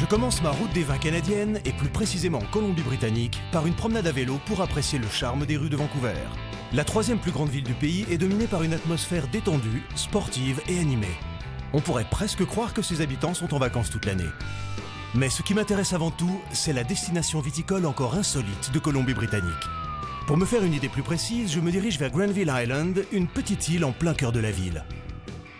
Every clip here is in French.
Je commence ma route des vins canadiennes, et plus précisément en Colombie-Britannique, par une promenade à vélo pour apprécier le charme des rues de Vancouver. La troisième plus grande ville du pays est dominée par une atmosphère détendue, sportive et animée. On pourrait presque croire que ses habitants sont en vacances toute l'année. Mais ce qui m'intéresse avant tout, c'est la destination viticole encore insolite de Colombie-Britannique. Pour me faire une idée plus précise, je me dirige vers Granville Island, une petite île en plein cœur de la ville.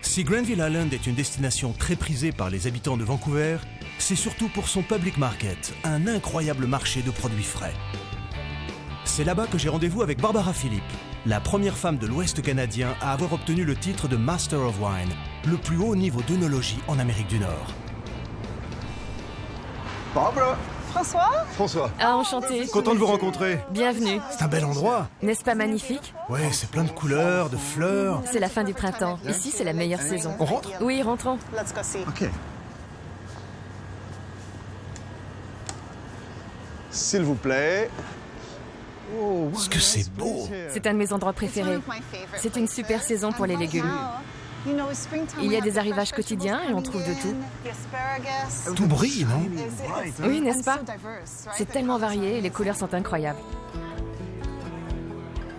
Si Granville Island est une destination très prisée par les habitants de Vancouver, c'est surtout pour son public market, un incroyable marché de produits frais. C'est là-bas que j'ai rendez-vous avec Barbara Philippe, la première femme de l'Ouest canadien à avoir obtenu le titre de Master of Wine, le plus haut niveau d'œnologie en Amérique du Nord. Barbara! François? François. Ah, enchanté. Content de vous rencontrer. Bienvenue. C'est un bel endroit. N'est-ce pas magnifique? Ouais, c'est plein de couleurs, de fleurs. C'est la fin du printemps. Ici, c'est la meilleure saison. On rentre? Oui, rentrons. Let's go see. OK. S'il vous plaît. Oh, Est-ce que c'est beau? C'est un de mes endroits préférés. C'est une super saison pour les légumes. Il y a des arrivages quotidiens et on trouve de tout. Tout brille, non? Oui, n'est-ce pas? C'est tellement varié et les couleurs sont incroyables.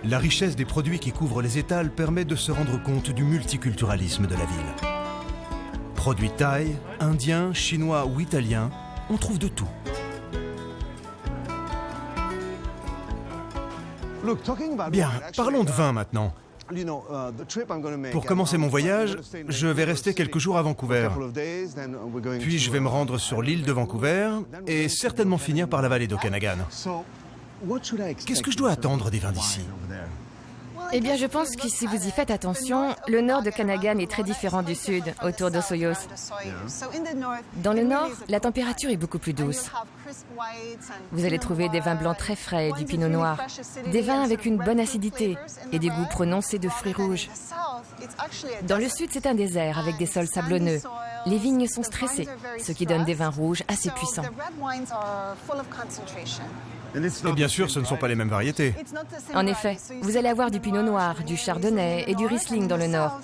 La richesse des produits qui couvrent les étals permet de se rendre compte du multiculturalisme de la ville. Produits thaï, indiens, chinois ou italiens, on trouve de tout. Bien, parlons de vin maintenant. Pour commencer mon voyage, je vais rester quelques jours à Vancouver. Puis je vais me rendre sur l'île de Vancouver et certainement finir par la vallée d'Okanagan. Qu'est-ce que je dois attendre des vins d'ici? Eh bien, je pense que si vous y faites attention, le nord de Kanagan est très différent du sud, autour d'Osoyos. Dans le nord, la température est beaucoup plus douce. Vous allez trouver des vins blancs très frais et du pinot noir, des vins avec une bonne acidité et des goûts prononcés de fruits rouges. Dans le sud, c'est un désert avec des sols sablonneux. Les vignes sont stressées, ce qui donne des vins rouges assez puissants. Et bien sûr, ce ne sont pas les mêmes variétés. En effet, vous allez avoir du pinot noir, du chardonnay et du riesling dans le nord.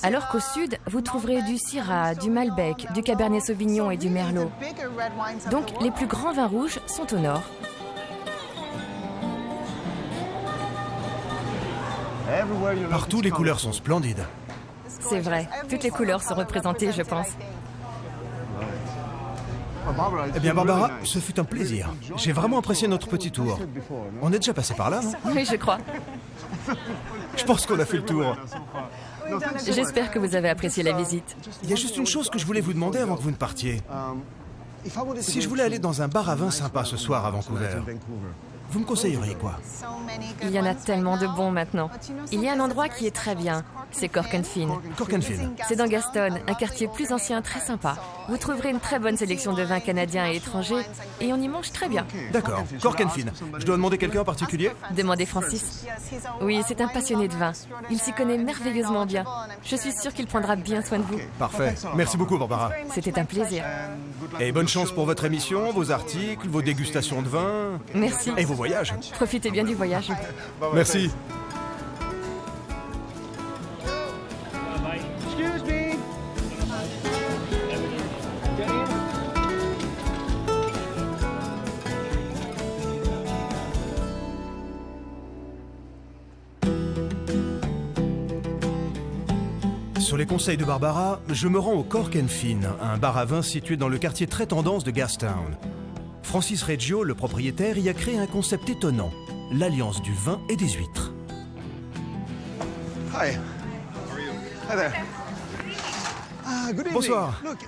Alors qu'au sud, vous trouverez du syrah, du malbec, du cabernet sauvignon et du merlot. Donc, les plus grands vins rouges sont au nord. Partout, les couleurs sont splendides. C'est vrai, toutes les couleurs sont représentées, je pense. Eh bien, Barbara, ce fut un plaisir. J'ai vraiment apprécié notre petit tour. On est déjà passé par là, non? Oui, je crois. Je pense qu'on a fait le tour. J'espère que vous avez apprécié la visite. Il y a juste une chose que je voulais vous demander avant que vous ne partiez. Si je voulais aller dans un bar à vin sympa ce soir à Vancouver, vous me conseilleriez quoi? Il y en a tellement de bons maintenant. Il y a un endroit qui est très bien, c'est Cork and Fin. Cork and Fin. C'est dans Gaston, un quartier plus ancien très sympa. Vous trouverez une très bonne sélection de vins canadiens et étrangers, et on y mange très bien. D'accord, Cork and Fin. Je dois demander quelqu'un en particulier? Demandez Francis. Oui, c'est un passionné de vin. Il s'y connaît merveilleusement bien. Je suis sûre qu'il prendra bien soin de vous. Parfait. Merci beaucoup, Barbara. C'était un plaisir. Et bonne chance pour votre émission, vos articles, vos dégustations de vin. Merci. Et vos voyages. Profitez bien du voyage. Merci. Sur les conseils de Barbara, je me rends au Cork and Fin, un bar à vin situé dans le quartier très tendance de Gastown. Francis Reggio, le propriétaire, y a créé un concept étonnant, l'alliance du vin et des huîtres. Hi. Hi there. Good evening. Bonsoir. Look,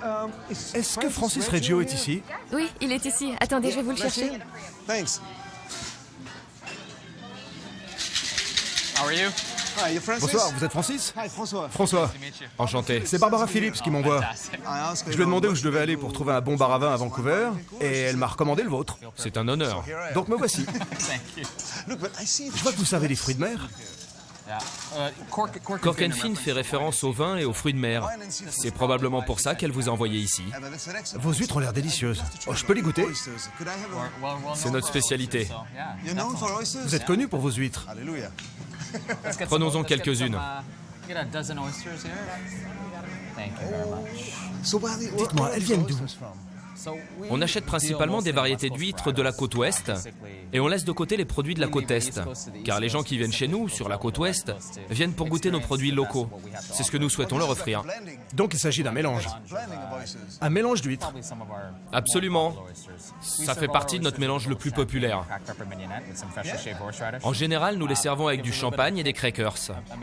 Est-ce que Francis Reggio est ici? Oui, il est ici. Attendez, je vais vous le chercher. Thanks. How are you? Hi, you Francis? Bonsoir, vous êtes Francis? Hi, François. François. Enchanté. C'est Barbara Phillips qui m'envoie. Fantastic. Je lui ai demandé où je devais aller pour trouver un bon bar à vin à Vancouver, et elle m'a recommandé le vôtre. C'est un honneur. Donc me voici. Thank you. Look, but I see Je vois que vous savez les fruits de mer. Cork and Fin fait référence au vin et aux fruits de mer. C'est probablement pour ça qu'elle vous a envoyé ici. Vos huîtres ont l'air délicieuses. Oh, je peux les goûter? C'est notre spécialité. Vous êtes connu pour vos huîtres. Alléluia. Prenons-en quelques-unes. Dites-moi, elles viennent d'où? On achète principalement des variétés d'huîtres de la côte ouest et on laisse de côté les produits de la côte est, car les gens qui viennent chez nous, sur la côte ouest, viennent pour goûter nos produits locaux. C'est ce que nous souhaitons leur offrir. Donc il s'agit d'un mélange. Un mélange d'huîtres. Absolument. Ça fait partie de notre mélange le plus populaire. En général, nous les servons avec du champagne et des crackers.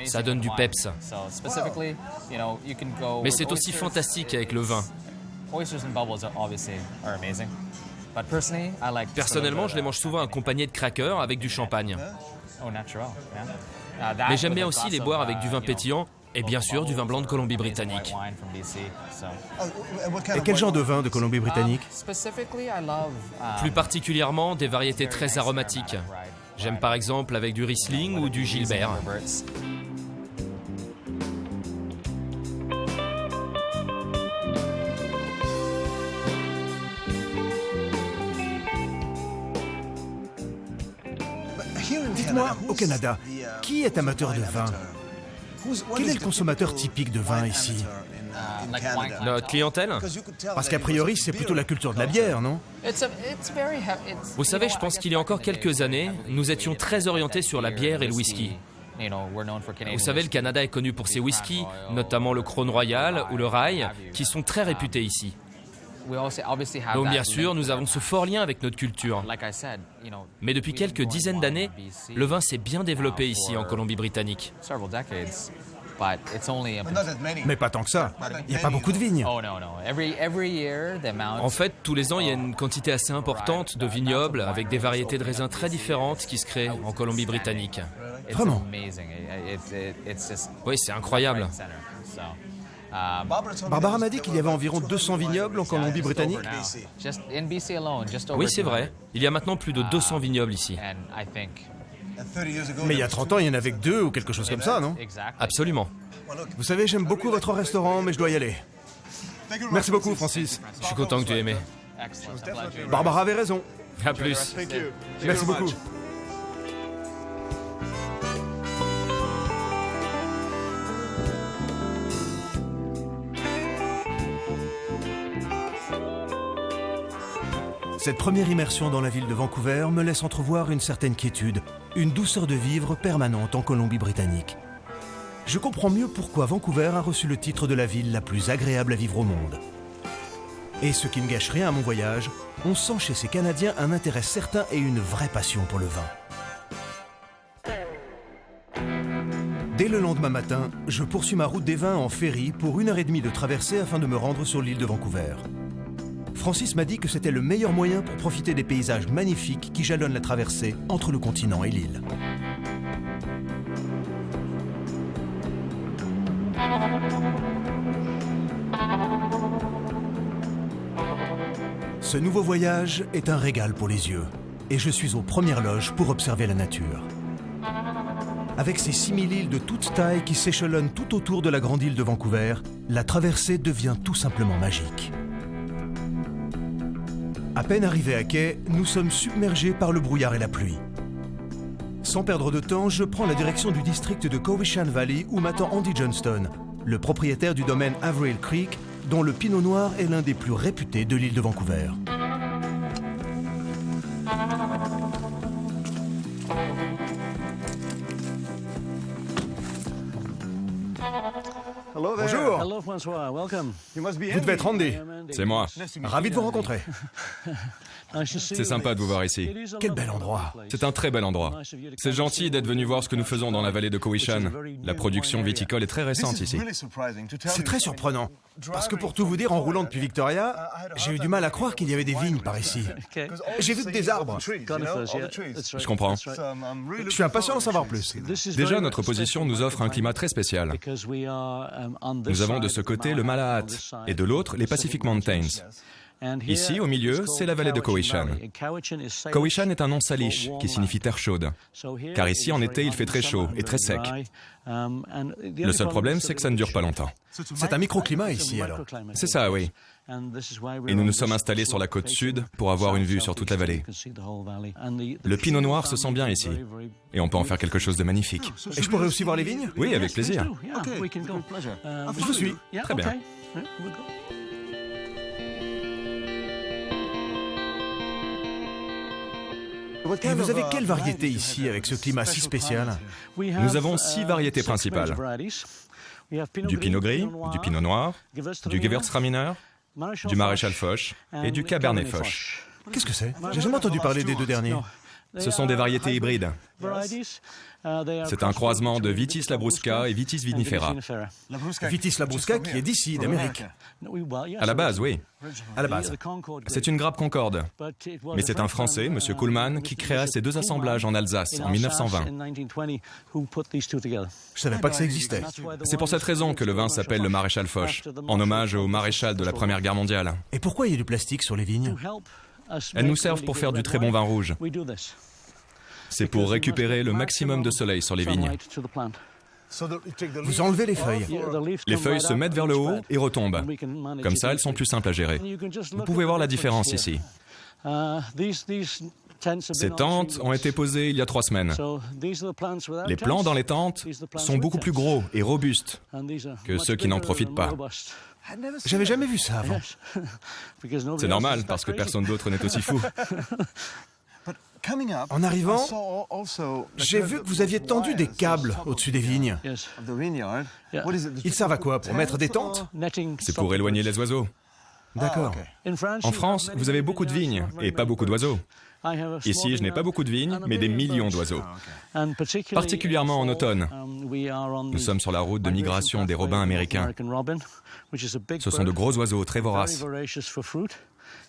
Ça donne du peps. Mais c'est aussi fantastique avec le vin. Personnellement, je les mange souvent accompagnés de crackers avec du champagne. Mais j'aime bien aussi les boire avec du vin pétillant et bien sûr du vin blanc de Colombie-Britannique. Et quel genre de vin de Colombie-Britannique? Plus particulièrement des variétés très aromatiques. J'aime par exemple avec du Riesling ou du Gilbert. Dites-moi, au Canada, qui est amateur de vin? Quel est le consommateur typique de vin ici? Notre clientèle? Parce qu'a priori, c'est plutôt la culture de la bière, non? Vous savez, je pense qu'il y a encore quelques années, nous étions très orientés sur la bière et le whisky. Vous savez, le Canada est connu pour ses whiskies, notamment le Crown Royal ou le Rye, qui sont très réputés ici. Donc bien sûr, nous avons ce fort lien avec notre culture. Mais depuis quelques dizaines d'années, le vin s'est bien développé ici en Colombie-Britannique. Mais pas tant que ça. Il n'y a pas beaucoup de vignes. En fait, tous les ans, il y a une quantité assez importante de vignobles avec des variétés de raisins très différentes qui se créent en Colombie-Britannique. Vraiment? Oui, c'est incroyable. Barbara m'a dit qu'il y avait environ 200 vignobles en Colombie-Britannique. Oui, c'est vrai. Il y a maintenant plus de 200 vignobles ici. Mais il y a 30 ans, il y en avait que 2 ou quelque chose comme ça, non? Absolument. Vous savez, j'aime beaucoup votre restaurant, mais je dois y aller. Merci beaucoup, Francis. Je suis content que tu aies aimé. Barbara avait raison. À plus. Merci beaucoup. Cette première immersion dans la ville de Vancouver me laisse entrevoir une certaine quiétude, une douceur de vivre permanente en Colombie-Britannique. Je comprends mieux pourquoi Vancouver a reçu le titre de la ville la plus agréable à vivre au monde. Et ce qui ne gâche rien à mon voyage, on sent chez ces Canadiens un intérêt certain et une vraie passion pour le vin. Dès le lendemain matin, je poursuis ma route des vins en ferry pour 1h30 de traversée afin de me rendre sur l'île de Vancouver. Francis m'a dit que c'était le meilleur moyen pour profiter des paysages magnifiques qui jalonnent la traversée entre le continent et l'île. Ce nouveau voyage est un régal pour les yeux et je suis aux premières loges pour observer la nature. Avec ces 6000 îles de toute taille qui s'échelonnent tout autour de la grande île de Vancouver, la traversée devient tout simplement magique. À peine arrivés à quai, nous sommes submergés par le brouillard et la pluie. Sans perdre de temps, je prends la direction du district de Cowichan Valley où m'attend Andy Johnston, le propriétaire du domaine Avril Creek, dont le pinot noir est l'un des plus réputés de l'île de Vancouver. Bonjour. Hello, François. Welcome. Vous devez être Andy. C'est moi. Ravi de vous rencontrer. C'est sympa de vous voir ici. Quel bel endroit. C'est un très bel endroit. C'est gentil d'être venu voir ce que nous faisons dans la vallée de Cowichan. La production viticole est très récente ici. C'est très surprenant. Parce que pour tout vous dire, en roulant depuis Victoria, j'ai eu du mal à croire qu'il y avait des vignes par ici. J'ai vu que des arbres. Je comprends. Je suis impatient d'en savoir plus. Déjà, notre position nous offre un climat très spécial. Nous avons de ce côté le Malahat et de l'autre les Pacific Mountains. Ici, au milieu, c'est la vallée de Cowichan. Cowichan est un nom salish qui signifie terre chaude, car ici, en été, il fait très chaud et très sec. Le seul problème, c'est que ça ne dure pas longtemps. C'est un microclimat ici, alors. C'est ça, oui. Et nous nous sommes installés sur la côte sud pour avoir une vue sur toute la vallée. Le pinot noir se sent bien ici, et on peut en faire quelque chose de magnifique. Et je pourrais aussi voir les vignes? Oui, avec plaisir. Je vous suis. Très bien. Et vous avez quelle variété ici avec ce climat si spécial? Nous avons 6 variétés principales. Du pinot gris, du pinot noir, du Gewürztraminer, du Maréchal Foch et du Cabernet Foch. Qu'est-ce que c'est? J'ai jamais entendu parler des deux derniers. Ce sont des variétés hybrides. C'est un croisement de Vitis labrusca et Vitis vinifera. Vitis labrusca qui est d'ici, d'Amérique. À la base, oui. À la base. C'est une grappe Concorde. Mais c'est un Français, M. Kuhlmann, qui créa ces 2 assemblages en Alsace en 1920. Je savais pas que ça existait. C'est pour cette raison que le vin s'appelle le Maréchal Foch, en hommage au maréchal de la Première Guerre mondiale. Et pourquoi il y a du plastique sur les vignes? Elles nous servent pour faire du très bon vin rouge. C'est pour récupérer le maximum de soleil sur les vignes. Vous enlevez les feuilles. Les feuilles se mettent vers le haut et retombent. Comme ça, elles sont plus simples à gérer. Vous pouvez voir la différence ici. Ces tentes ont été posées il y a 3 semaines. Les plants dans les tentes sont beaucoup plus gros et robustes que ceux qui n'en profitent pas. J'avais jamais vu ça avant. C'est normal, parce que personne d'autre n'est aussi fou. En arrivant, j'ai vu que vous aviez tendu des câbles au-dessus des vignes. Ils servent à quoi? Pour mettre des tentes? C'est pour éloigner les oiseaux. D'accord. En France, vous avez beaucoup de vignes et pas beaucoup d'oiseaux. Ici, je n'ai pas beaucoup de vignes, mais des millions d'oiseaux. Particulièrement en automne. Nous sommes sur la route de migration des robins américains. Ce sont de gros oiseaux très voraces.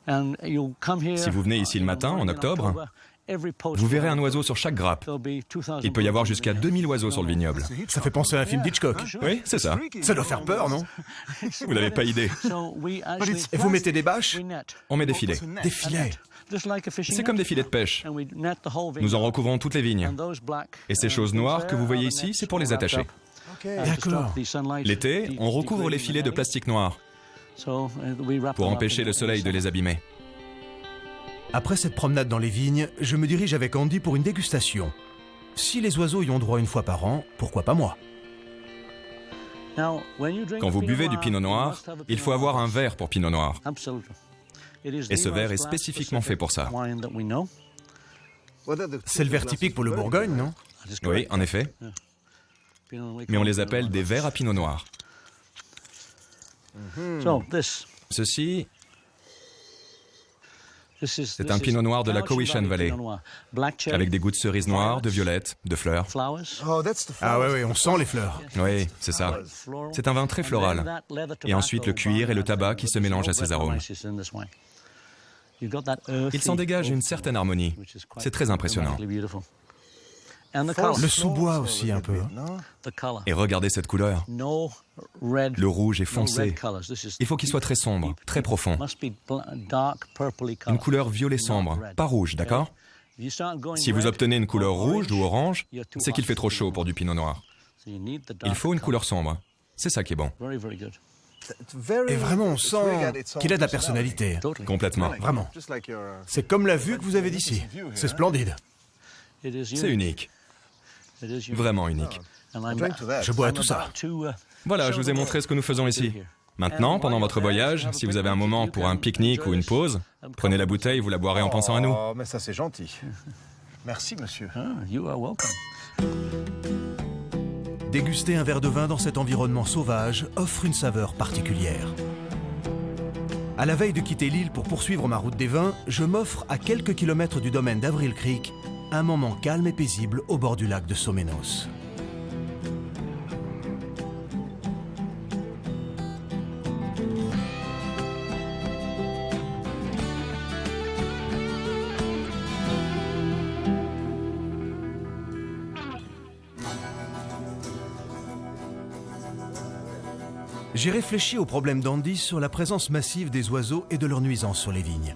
Si vous venez ici le matin, en octobre, vous verrez un oiseau sur chaque grappe. Il peut y avoir jusqu'à 2000 oiseaux sur le vignoble. Ça fait penser à un film d'Hitchcock. Oui, c'est ça. Ça doit faire peur, non? Vous n'avez pas idée. Et vous mettez des bâches? On met des filets. Des filets. C'est comme des filets de pêche. Nous en recouvrons toutes les vignes. Et ces choses noires que vous voyez ici, c'est pour les attacher. D'accord. L'été, on recouvre les filets de plastique noir pour empêcher le soleil de les abîmer. Après cette promenade dans les vignes, je me dirige avec Andy pour une dégustation. Si les oiseaux y ont droit une fois par an, pourquoi pas moi? Quand vous buvez du pinot noir, il faut avoir un verre pour pinot noir. Et ce verre est spécifiquement fait pour ça. C'est le verre typique pour le Bourgogne, non? Oui, en effet. Mais on les appelle des verres à pinot noir. Ceci, c'est un pinot noir de la Cowichan Valley, avec des goûts de cerises noires, de violettes, de fleurs. Ah ouais, on sent les fleurs. Oui, c'est ça. C'est un vin très floral. Et ensuite le cuir et le tabac qui se mélangent à ces arômes. Il s'en dégage une certaine harmonie. C'est très impressionnant. Le sous-bois aussi un peu. Et regardez cette couleur. Le rouge est foncé. Il faut qu'il soit très sombre, très profond. Une couleur violet sombre, pas rouge, d'accord? Si vous obtenez une couleur rouge ou orange, c'est qu'il fait trop chaud pour du pinot noir. Il faut une couleur sombre. C'est ça qui est bon. Et vraiment, on sent qu'il a de la personnalité. Complètement. Vraiment. C'est comme la vue que vous avez d'ici. C'est splendide. C'est unique. Vraiment unique. Je bois à tout ça. Voilà, je vous ai montré ce que nous faisons ici. Maintenant, pendant votre voyage, si vous avez un moment pour un pique-nique ou une pause, prenez la bouteille, vous la boirez en pensant à nous. Oh, mais ça c'est gentil. Merci, monsieur. Déguster un verre de vin dans cet environnement sauvage offre une saveur particulière. À la veille de quitter l'île pour poursuivre ma route des vins, je m'offre à quelques kilomètres du domaine d'Avril Creek un moment calme et paisible au bord du lac de Somenos. J'ai réfléchi au problème d'Andy sur la présence massive des oiseaux et de leur nuisance sur les vignes.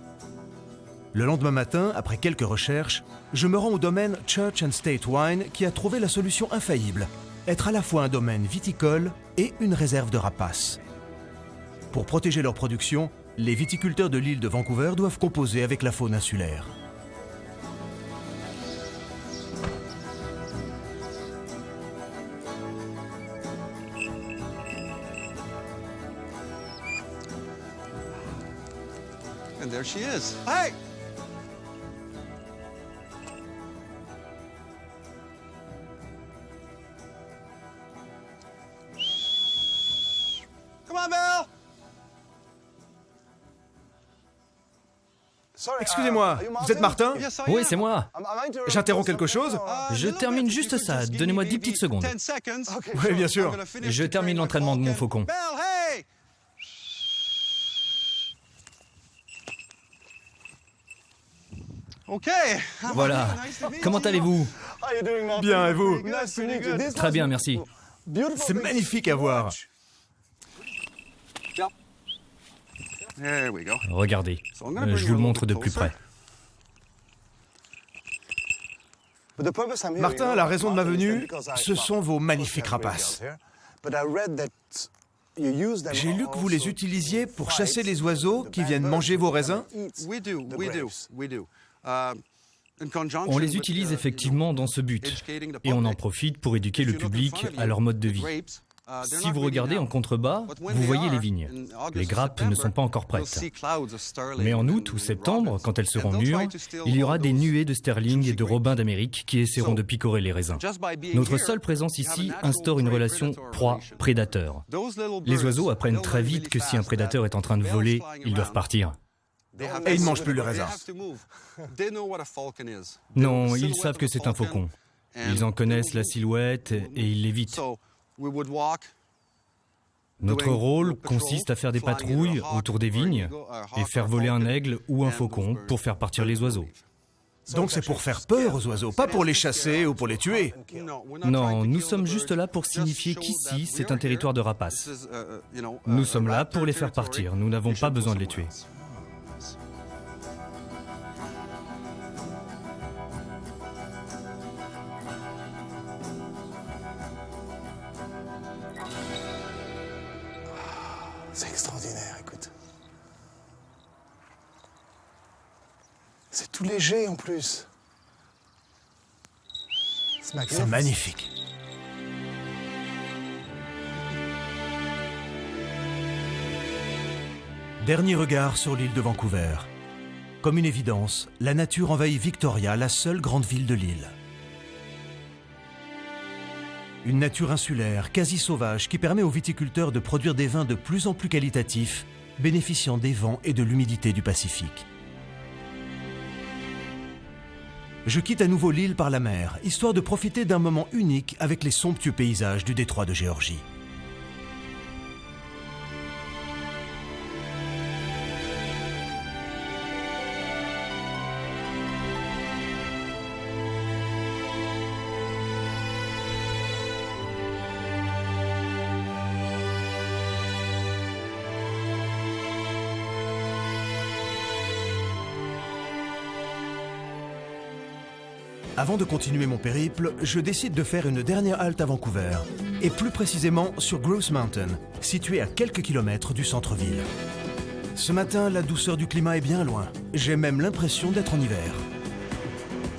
Le lendemain matin, après quelques recherches, je me rends au domaine Church and State Wine qui a trouvé la solution infaillible, être à la fois un domaine viticole et une réserve de rapaces. Pour protéger leur production, les viticulteurs de l'île de Vancouver doivent composer avec la faune insulaire. And there she is. Hey! Excusez-moi, vous êtes Martin? Oui, c'est moi. J'interromps quelque chose? Je termine juste ça. Donnez-moi 10 petites secondes. Oui, bien sûr. Je termine l'entraînement de mon faucon. Voilà. Comment allez-vous? Bien, et vous? Très bien, merci. C'est magnifique à voir. Regardez. Je vous le montre de plus près. Martin, la raison de ma venue, ce sont vos magnifiques rapaces. J'ai lu que vous les utilisiez pour chasser les oiseaux qui viennent manger vos raisins. On les utilise effectivement dans ce but. Et on en profite pour éduquer le public à leur mode de vie. Si vous regardez en contrebas, vous voyez les vignes. Les grappes ne sont pas encore prêtes. Mais en août ou septembre, quand elles seront mûres, il y aura des nuées de sterling et de robins d'Amérique qui essaieront de picorer les raisins. Notre seule présence ici instaure une relation proie-prédateur. Les oiseaux apprennent très vite que si un prédateur est en train de voler, ils doivent partir. Et ils ne mangent plus le raisin. Non, ils savent que c'est un faucon. Ils en connaissent la silhouette et ils l'évitent. Notre rôle consiste à faire des patrouilles autour des vignes et faire voler un aigle ou un faucon pour faire partir les oiseaux. Donc c'est pour faire peur aux oiseaux, pas pour les chasser ou pour les tuer. Non, nous sommes juste là pour signifier qu'ici, c'est un territoire de rapaces. Nous sommes là pour les faire partir, nous n'avons pas besoin de les tuer. C'est extraordinaire, écoute. C'est tout léger en plus. C'est magnifique. Dernier regard sur l'île de Vancouver. Comme une évidence, la nature envahit Victoria, la seule grande ville de l'île. Une nature insulaire, quasi sauvage, qui permet aux viticulteurs de produire des vins de plus en plus qualitatifs, bénéficiant des vents et de l'humidité du Pacifique. Je quitte à nouveau l'île par la mer, histoire de profiter d'un moment unique avec les somptueux paysages du détroit de Géorgie. Avant de continuer mon périple, je décide de faire une dernière halte à Vancouver, et plus précisément sur Grouse Mountain, situé à quelques kilomètres du centre-ville. Ce matin, la douceur du climat est bien loin. J'ai même l'impression d'être en hiver.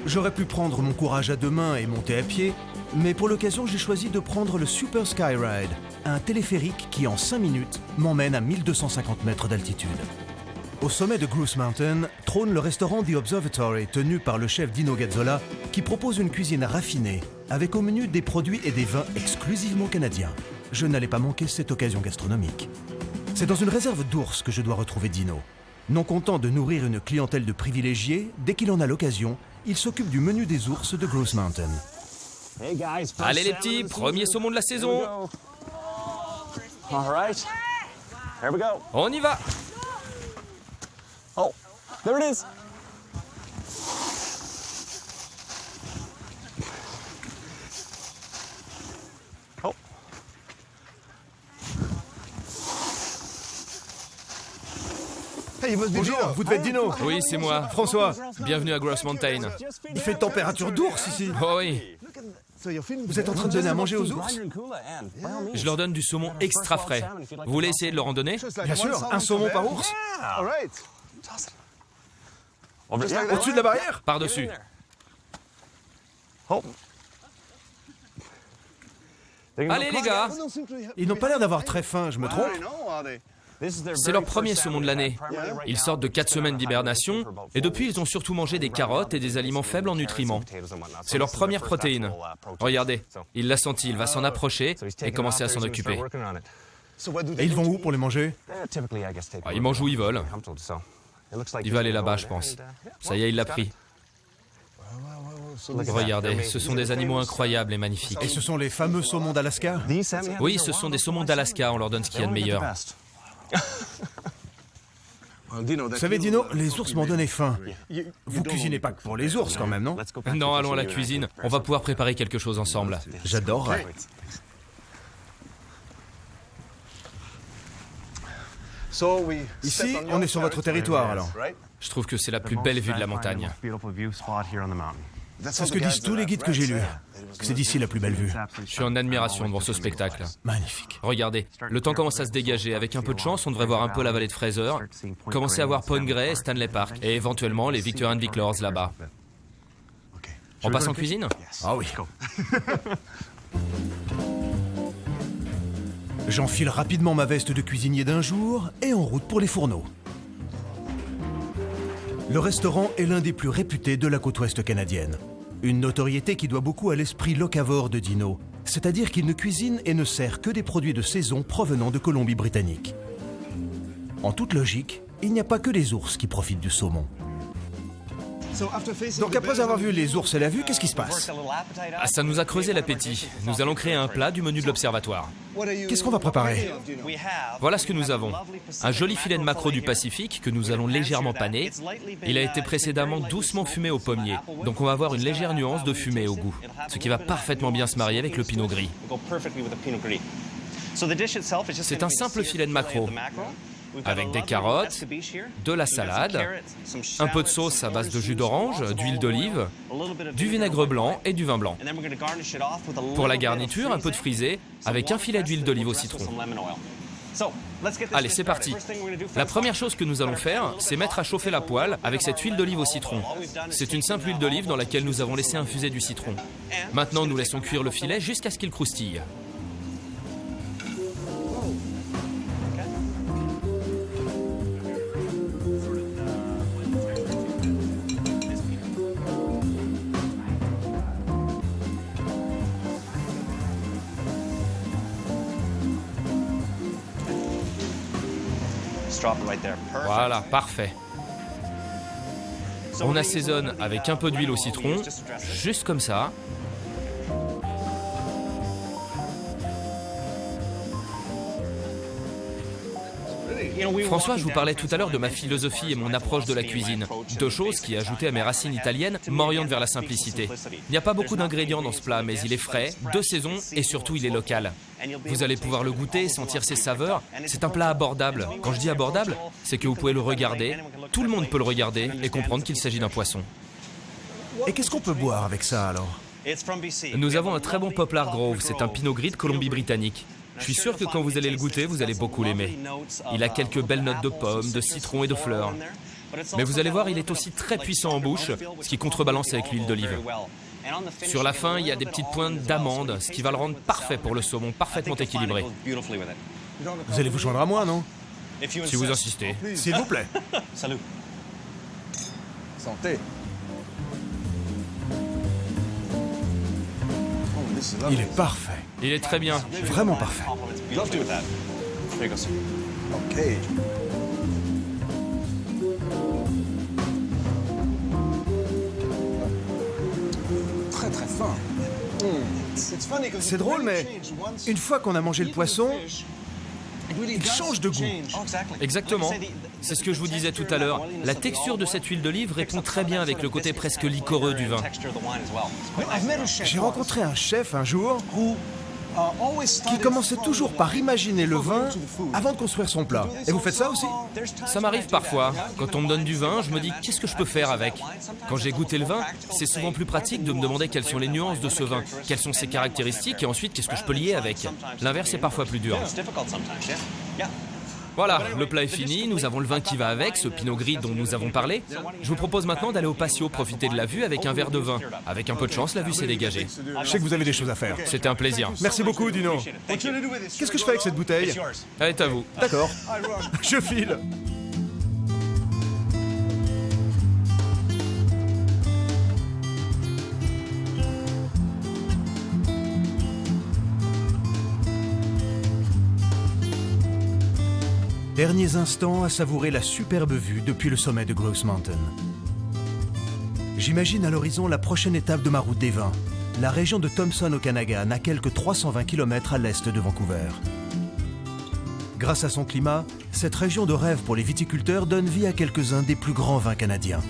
J'aurais pu prendre mon courage à deux mains et monter à pied, mais pour l'occasion, j'ai choisi de prendre le Super Skyride, un téléphérique qui, en 5 minutes, m'emmène à 1250 mètres d'altitude. Au sommet de Grouse Mountain trône le restaurant The Observatory, tenu par le chef Dino Gazzola, qui propose une cuisine raffinée, avec au menu des produits et des vins exclusivement canadiens. Je n'allais pas manquer cette occasion gastronomique. C'est dans une réserve d'ours que je dois retrouver Dino. Non content de nourrir une clientèle de privilégiés, dès qu'il en a l'occasion, il s'occupe du menu des ours de Grouse Mountain. Allez les petits, premier saumon de la saison. On y va. Oh, there it is. Oh. Hey, bonjour, vous devez être Dino. Oui, c'est moi. François. Bienvenue à Grouse Mountain. Il fait température d'ours ici. Oh oui. Vous êtes en train de donner à manger aux ours? Je leur donne du saumon extra frais. Vous voulez essayer de leur en donner? Bien sûr, un saumon par ours. Au-dessus de la barrière? Par-dessus. Allez les gars. Ils n'ont pas l'air d'avoir très faim, je me trompe? C'est leur premier saumon de l'année. Ils sortent de 4 semaines d'hibernation et depuis ils ont surtout mangé des carottes et des aliments faibles en nutriments. C'est leur première protéine. Regardez, il l'a senti, il va s'en approcher et commencer à s'en occuper. Et ils vont où pour les manger? Ils mangent où ils veulent. Il va aller là-bas, je pense. Ça y est, il l'a pris. Regardez, ce sont des animaux incroyables et magnifiques. Et ce sont les fameux saumons d'Alaska? Oui, ce sont des saumons d'Alaska, on leur donne ce qu'il y a de meilleur. Vous savez, Dino, les ours m'ont donné faim. Vous cuisinez pas que pour les ours quand même, non? Non, allons à la cuisine. On va pouvoir préparer quelque chose ensemble. J'adorerais. Ici, on est sur votre territoire, alors. Je trouve que c'est la plus belle vue de la montagne. C'est ce que disent tous les guides que j'ai lus, que c'est d'ici la plus belle vue. Je suis en admiration devant ce spectacle. Magnifique. Regardez, le temps commence à se dégager. Avec un peu de chance, on devrait voir un peu la vallée de Fraser, commencer à voir Point Grey et Stanley Park, et éventuellement les Victor and Viclors là-bas. On passe en cuisine? Ah oui. J'enfile rapidement ma veste de cuisinier d'un jour et en route pour les fourneaux. Le restaurant est l'un des plus réputés de la côte ouest canadienne. Une notoriété qui doit beaucoup à l'esprit locavore de Dino, c'est-à-dire qu'il ne cuisine et ne sert que des produits de saison provenant de Colombie-Britannique. En toute logique, il n'y a pas que les ours qui profitent du saumon. Donc après avoir vu les ours et la vue, qu'est-ce qui se passe? Ah, ça nous a creusé l'appétit. Nous allons créer un plat du menu de l'observatoire. Qu'est-ce qu'on va préparer? Voilà ce que nous avons. Un joli filet de maquereau du Pacifique que nous allons légèrement paner. Il a été précédemment doucement fumé au pommier, donc on va avoir une légère nuance de fumée au goût, ce qui va parfaitement bien se marier avec le pinot gris. C'est un simple filet de maquereau, avec des carottes, de la salade, un peu de sauce à base de jus d'orange, d'huile d'olive, du vinaigre blanc et du vin blanc. Pour la garniture, un peu de frisé, avec un filet d'huile d'olive au citron. Allez, c'est parti. La première chose que nous allons faire, c'est mettre à chauffer la poêle avec cette huile d'olive au citron. C'est une simple huile d'olive dans laquelle nous avons laissé infuser du citron. Maintenant, nous laissons cuire le filet jusqu'à ce qu'il croustille. Voilà, parfait. On assaisonne avec un peu d'huile au citron, juste comme ça. François, je vous parlais tout à l'heure de ma philosophie et mon approche de la cuisine. Deux choses qui, ajoutées à mes racines italiennes, m'orientent vers la simplicité. Il n'y a pas beaucoup d'ingrédients dans ce plat, mais il est frais, de saison et surtout il est local. Vous allez pouvoir le goûter, sentir ses saveurs. C'est un plat abordable. Quand je dis abordable, c'est que vous pouvez le regarder, tout le monde peut le regarder et comprendre qu'il s'agit d'un poisson. Et qu'est-ce qu'on peut boire avec ça alors? Nous avons un très bon Poplar Grove, c'est un pinot gris de Colombie-Britannique. Je suis sûr que quand vous allez le goûter, vous allez beaucoup l'aimer. Il a quelques belles notes de pommes, de citron et de fleurs. Mais vous allez voir, il est aussi très puissant en bouche, ce qui contrebalance avec l'huile d'olive. Sur la fin, il y a des petites pointes d'amande, ce qui va le rendre parfait pour le saumon, parfaitement équilibré. Vous allez vous joindre à moi, non? Si vous insistez. S'il vous plaît. Salut. Santé. Il est parfait. Il est très bien. Vraiment parfait. OK. Très très fin. C'est drôle, mais une fois qu'on a mangé le poisson, il change de goût. Exactement. C'est ce que je vous disais tout à l'heure. La texture de cette huile d'olive répond très bien avec le côté presque liquoreux du vin. J'ai rencontré un chef un jour qui commençait toujours par imaginer le vin avant de construire son plat. Et vous faites ça aussi? Ça m'arrive parfois. Quand on me donne du vin, je me dis qu'est-ce que je peux faire avec? Quand j'ai goûté le vin, c'est souvent plus pratique de me demander quelles sont les nuances de ce vin, quelles sont ses caractéristiques et ensuite qu'est-ce que je peux lier avec. L'inverse est parfois plus dur. Voilà, le plat est fini, nous avons le vin qui va avec, ce pinot gris dont nous avons parlé. Je vous propose maintenant d'aller au patio, profiter de la vue avec un verre de vin. Avec un peu de chance, la vue s'est dégagée. Je sais que vous avez des choses à faire. C'était un plaisir. Merci beaucoup, Dino. Qu'est-ce que je fais avec cette bouteille? Elle est à vous. D'accord. Je file. Derniers instants à savourer la superbe vue depuis le sommet de Grouse Mountain. J'imagine à l'horizon la prochaine étape de ma route des vins, la région de Thompson Okanagan, à quelques 320 km à l'est de Vancouver. Grâce à son climat, cette région de rêve pour les viticulteurs donne vie à quelques-uns des plus grands vins canadiens.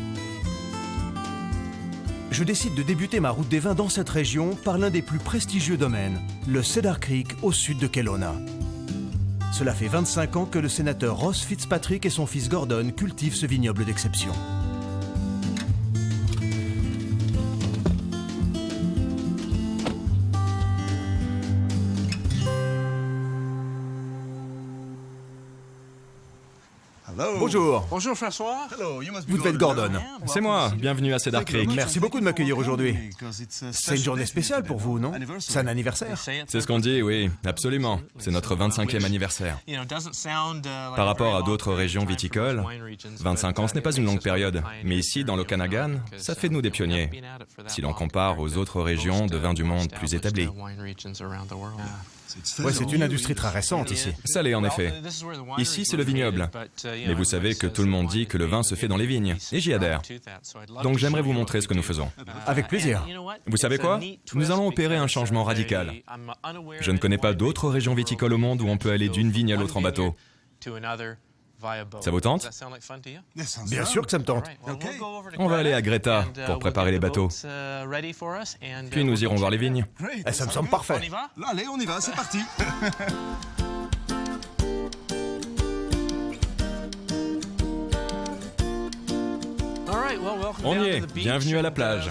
Je décide de débuter ma route des vins dans cette région par l'un des plus prestigieux domaines, le Cedar Creek au sud de Kelowna. Cela fait 25 ans que le sénateur Ross Fitzpatrick et son fils Gordon cultivent ce vignoble d'exception. Bonjour. Bonjour François. Vous devez être Gordon. C'est moi, bienvenue à Cedar Creek. Merci beaucoup de m'accueillir aujourd'hui. C'est une journée spéciale pour vous, non? C'est un anniversaire. C'est ce qu'on dit, oui, absolument. C'est notre 25e anniversaire. Par rapport à d'autres régions viticoles, 25 ans, ce n'est pas une longue période. Mais ici, dans l'Okanagan, ça fait de nous des pionniers, si l'on compare aux autres régions de vin du monde plus établies. Ouais, c'est une industrie très récente ici. Ça l'est en effet. Ici, c'est le vignoble. Mais vous savez que tout le monde dit que le vin se fait dans les vignes, et j'y adhère. Donc j'aimerais vous montrer ce que nous faisons. Avec plaisir. Vous savez quoi? Nous allons opérer un changement radical. Je ne connais pas d'autres régions viticoles au monde où on peut aller d'une vigne à l'autre en bateau. Ça vous tente? Bien sûr que ça me tente. On va aller à Greta pour préparer les bateaux. Puis nous irons voir les vignes. Ça me semble parfait. Allez, on y va, c'est parti. On y est, bienvenue à la plage.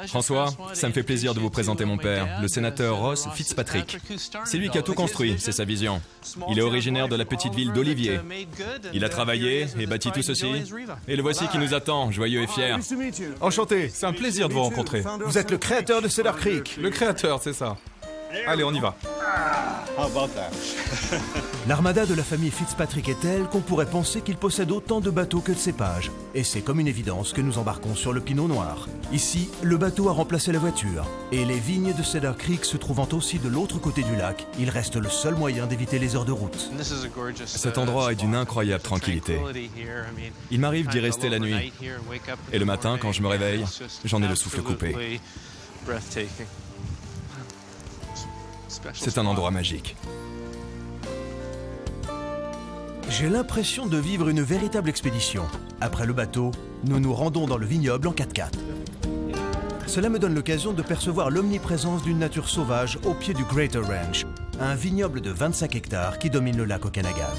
François, ça me fait plaisir de vous présenter mon père, le sénateur Ross Fitzpatrick. C'est lui qui a tout construit, c'est sa vision. Il est originaire de la petite ville d'Olivier. Il a travaillé et bâti tout ceci. Et le voici qui nous attend, joyeux et fier. Enchanté. C'est un plaisir de vous rencontrer. Vous êtes le créateur de Cedar Creek. Le créateur, c'est ça. Allez, on y va. L'armada de la famille Fitzpatrick est telle qu'on pourrait penser qu'il possède autant de bateaux que de cépages. Et c'est comme une évidence que nous embarquons sur le Pinot Noir. Ici, le bateau a remplacé la voiture. Et les vignes de Cedar Creek se trouvant aussi de l'autre côté du lac, il reste le seul moyen d'éviter les heures de route. Cet endroit est d'une incroyable tranquillité. Il m'arrive d'y rester la nuit. Et le matin, quand je me réveille, j'en ai le souffle coupé. C'est un endroit magique. J'ai l'impression de vivre une véritable expédition. Après le bateau, nous nous rendons dans le vignoble en 4x4. Cela me donne l'occasion de percevoir l'omniprésence d'une nature sauvage au pied du Greater Ranch, un vignoble de 25 hectares qui domine le lac Okanagan.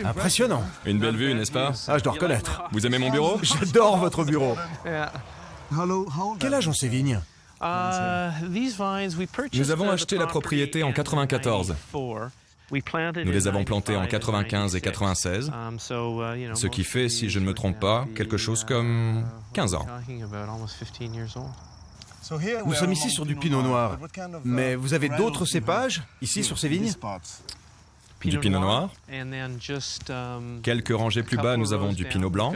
Impressionnant. Une belle vue, n'est-ce pas? Ah, je dois reconnaître. Vous aimez mon bureau? J'adore votre bureau. Quel âge ont ces vignes? Nous avons acheté la propriété en 94. Nous les avons plantées en 95 et 96, ce qui fait, si je ne me trompe pas, quelque chose comme 15 ans. Nous sommes ici sur du Pinot Noir. Mais vous avez d'autres cépages ici sur ces vignes? Du Pinot Noir. Quelques rangées plus bas, nous avons du Pinot Blanc.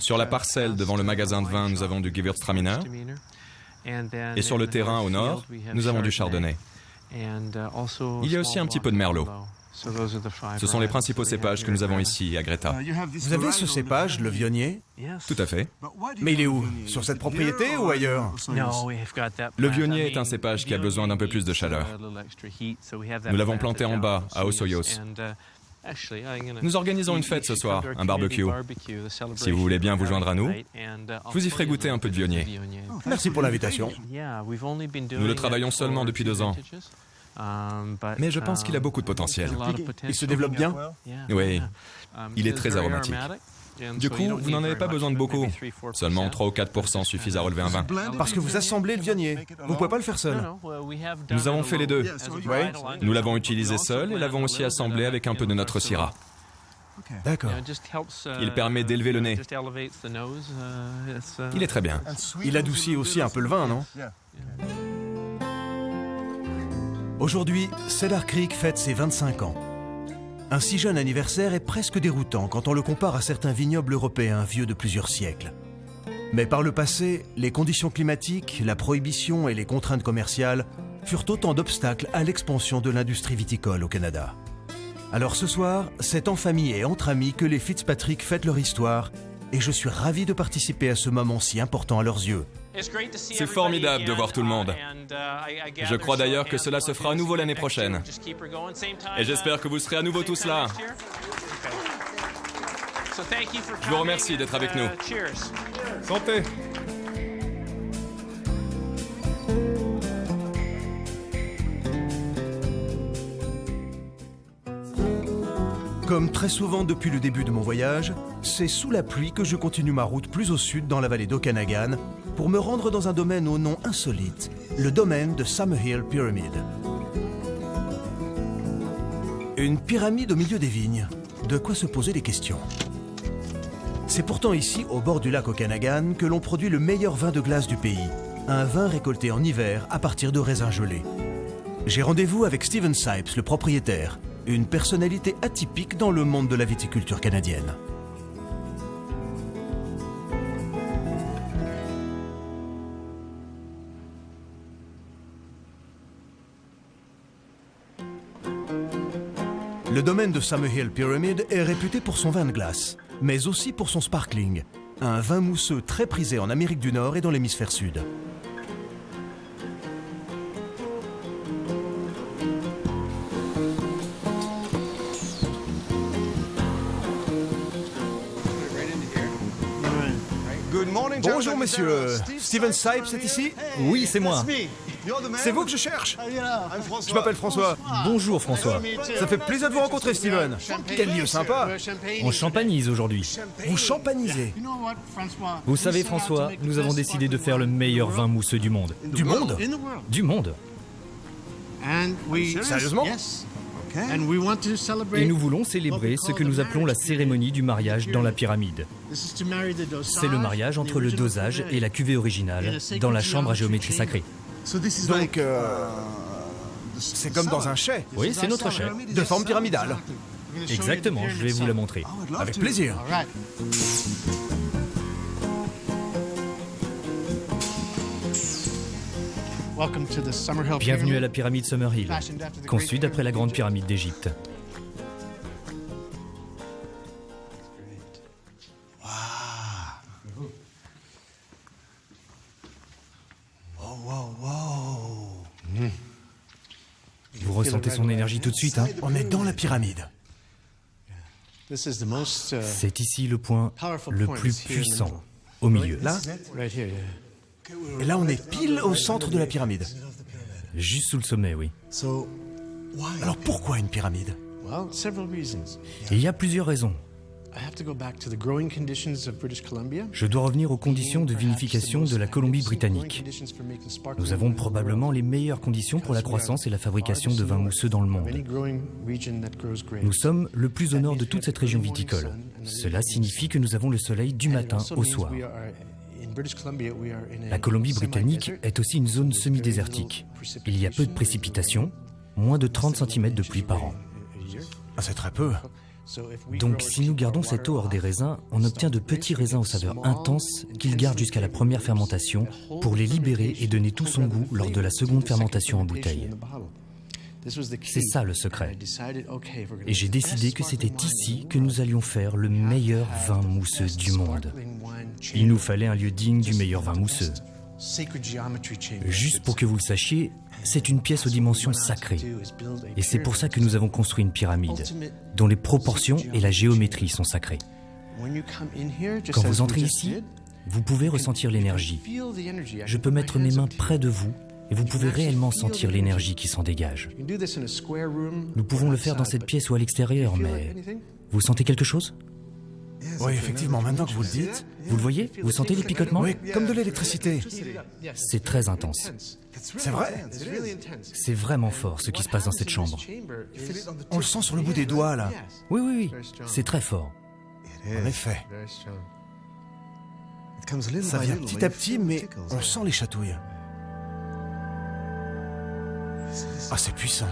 Sur la parcelle devant le magasin de vin, nous avons du Gewürztraminer. Et sur le terrain au nord, nous avons du Chardonnay. Il y a aussi un petit peu de Merlot. Ce sont les principaux cépages que nous avons ici à Greta. Vous avez ce cépage, le Vionnier? Tout à fait. Mais il est où? Sur cette propriété ou ailleurs? Le Vionnier est un cépage qui a besoin d'un peu plus de chaleur. Nous l'avons planté en bas, à Osoyoos. Nous organisons une fête ce soir, un barbecue. Si vous voulez bien vous joindre à nous, je vous y ferai goûter un peu de Vionnier. Merci pour l'invitation. Nous le travaillons seulement depuis 2 ans. Mais je pense qu'il a beaucoup de potentiel. Il se développe bien? Oui, il est très aromatique. Du coup, vous n'en avez pas besoin de beaucoup. Seulement 3 ou 4% suffisent à relever un vin. Parce que vous assemblez le Vionnier. Vous ne pouvez pas le faire seul. Nous avons fait les deux. Oui. Nous l'avons utilisé seul et l'avons aussi assemblé avec un peu de notre Syrah. D'accord. Il permet d'élever le nez. Il est très bien. Il adoucit aussi un peu le vin, non? Aujourd'hui, Cedar Creek fête ses 25 ans. Un si jeune anniversaire est presque déroutant quand on le compare à certains vignobles européens vieux de plusieurs siècles. Mais par le passé, les conditions climatiques, la prohibition et les contraintes commerciales furent autant d'obstacles à l'expansion de l'industrie viticole au Canada. Alors ce soir, c'est en famille et entre amis que les Fitzpatrick fêtent leur histoire et je suis ravi de participer à ce moment si important à leurs yeux. C'est formidable de voir tout le monde. Je crois d'ailleurs que cela se fera à nouveau l'année prochaine. Et j'espère que vous serez à nouveau tous là. Je vous remercie d'être avec nous. Santé. Comme très souvent depuis le début de mon voyage, c'est sous la pluie que je continue ma route plus au sud dans la vallée d'Okanagan pour me rendre dans un domaine au nom insolite, le domaine de Summerhill Pyramid. Une pyramide au milieu des vignes, de quoi se poser des questions. C'est pourtant ici, au bord du lac Okanagan, que l'on produit le meilleur vin de glace du pays, un vin récolté en hiver à partir de raisins gelés. J'ai rendez-vous avec Steven Sipes, le propriétaire, une personnalité atypique dans le monde de la viticulture canadienne. Le domaine de Summerhill Pyramid est réputé pour son vin de glace, mais aussi pour son sparkling, un vin mousseux très prisé en Amérique du Nord et dans l'hémisphère sud. Bonjour messieurs, Steven Sipes est ici? Oui, c'est moi. C'est vous que je cherche? Je m'appelle François. Bonjour François. Ça fait plaisir de vous rencontrer, Steven. Quel lieu sympa. On champanise aujourd'hui. Vous champanisez? Vous savez François, nous avons décidé de faire le meilleur vin mousseux du monde. Du monde? Du monde. Sérieusement? Et nous voulons célébrer ce que nous appelons la cérémonie du mariage dans la pyramide. C'est le mariage entre le dosage et la cuvée originale dans la chambre à géométrie sacrée. Donc, c'est comme dans un chai, Oui, c'est notre chai. de forme pyramidale. Exactement, je vais vous la montrer. Avec plaisir. Bienvenue à la pyramide Summerhill, conçue d'après la grande pyramide d'Égypte. Vous ressentez son énergie tout de suite, hein? On est dans la pyramide. C'est ici le point le plus puissant, au milieu. Là? Et là, on est pile au centre de la pyramide. Juste sous le sommet, oui. Alors pourquoi une pyramide? Et il y a plusieurs raisons. Je dois revenir aux conditions de vinification de la Colombie-Britannique. Nous avons probablement les meilleures conditions pour la croissance et la fabrication de vins mousseux dans le monde. Nous sommes le plus au nord de toute cette région viticole. Cela signifie que nous avons le soleil du matin au soir. La Colombie-Britannique est aussi une zone semi-désertique. Il y a peu de précipitations, moins de 30 cm de pluie par an. Ah, c'est très peu. Donc si nous gardons cette eau hors des raisins, on obtient de petits raisins aux saveurs intenses qu'ils gardent jusqu'à la première fermentation pour les libérer et donner tout son goût lors de la seconde fermentation en bouteille. C'est ça le secret. Et j'ai décidé que c'était ici que nous allions faire le meilleur vin mousseux du monde. Il nous fallait un lieu digne du meilleur vin mousseux. Juste pour que vous le sachiez, c'est une pièce aux dimensions sacrées. Et c'est pour ça que nous avons construit une pyramide, dont les proportions et la géométrie sont sacrées. Quand vous entrez ici, vous pouvez ressentir l'énergie. Je peux mettre mes mains près de vous et vous pouvez réellement sentir l'énergie qui s'en dégage. Nous pouvons le faire dans cette pièce ou à l'extérieur, mais vous sentez quelque chose? Oui, effectivement, maintenant que vous le dites. Vous le voyez? Vous sentez les picotements? Oui, comme de l'électricité. C'est très intense. C'est vrai. C'est vraiment fort ce qui se passe dans cette chambre. On le sent sur le bout des doigts, là. Oui, oui, oui. C'est très fort. En effet. Ça vient petit à petit, mais on sent les chatouilles. Ah, c'est puissant.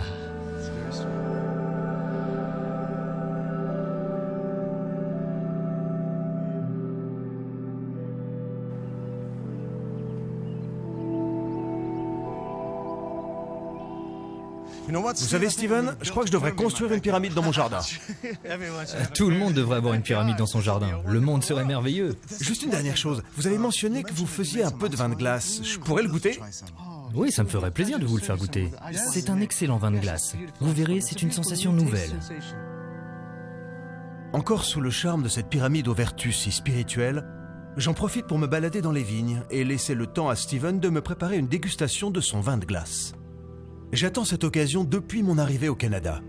Vous savez, Steven, je crois que je devrais construire une pyramide dans mon jardin. Tout le monde devrait avoir une pyramide dans son jardin. Le monde serait merveilleux. Juste une dernière chose. Vous avez mentionné que vous faisiez un peu de vin de glace. Je pourrais le goûter? Oui, ça me ferait plaisir de vous le faire goûter. C'est un excellent vin de glace. Vous verrez, c'est une sensation nouvelle. Encore sous le charme de cette pyramide aux vertus si spirituelles, j'en profite pour me balader dans les vignes et laisser le temps à Steven de me préparer une dégustation de son vin de glace. J'attends cette occasion depuis mon arrivée au Canada.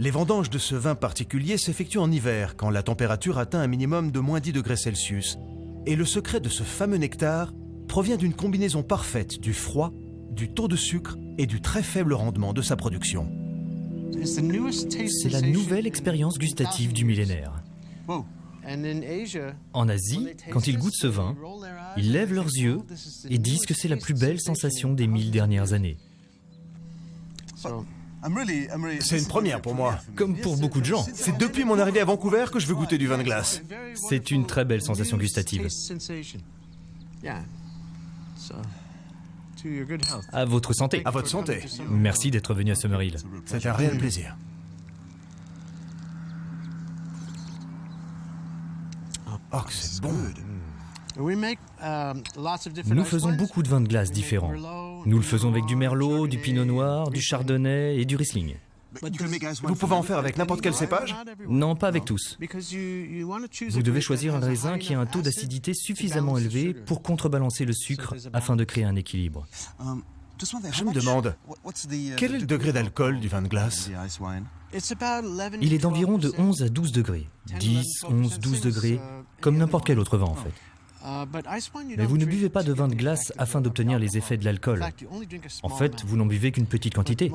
Les vendanges de ce vin particulier s'effectuent en hiver, quand la température atteint un minimum de -10 degrés Celsius. Et le secret de ce fameux nectar provient d'une combinaison parfaite du froid, du taux de sucre et du très faible rendement de sa production. C'est la nouvelle expérience gustative du millénaire. En Asie, quand ils goûtent ce vin, ils lèvent leurs yeux et disent que c'est la plus belle sensation des 1000 dernières années. C'est une première pour moi. Comme pour beaucoup de gens. C'est depuis mon arrivée à Vancouver que je veux goûter du vin de glace. C'est une très belle sensation gustative. À votre santé. À votre santé. Merci d'être venu à Summerhill. C'est un réel plaisir. Oh, que c'est bon. Nous faisons beaucoup de vins de glace différents. Nous le faisons avec du merlot, du pinot noir, du chardonnay et du riesling. Vous pouvez en faire avec n'importe quel cépage? Non, pas avec tous. Vous devez choisir un raisin qui a un taux d'acidité suffisamment élevé pour contrebalancer le sucre afin de créer un équilibre. Je me demande, quel est le degré d'alcool du vin de glace? Il est d'environ de 11 à 12 degrés. 10, 11, 12 degrés, comme n'importe quel autre vin en fait. Mais vous ne buvez pas de vin de glace afin d'obtenir les effets de l'alcool. En fait, vous n'en buvez qu'une petite quantité.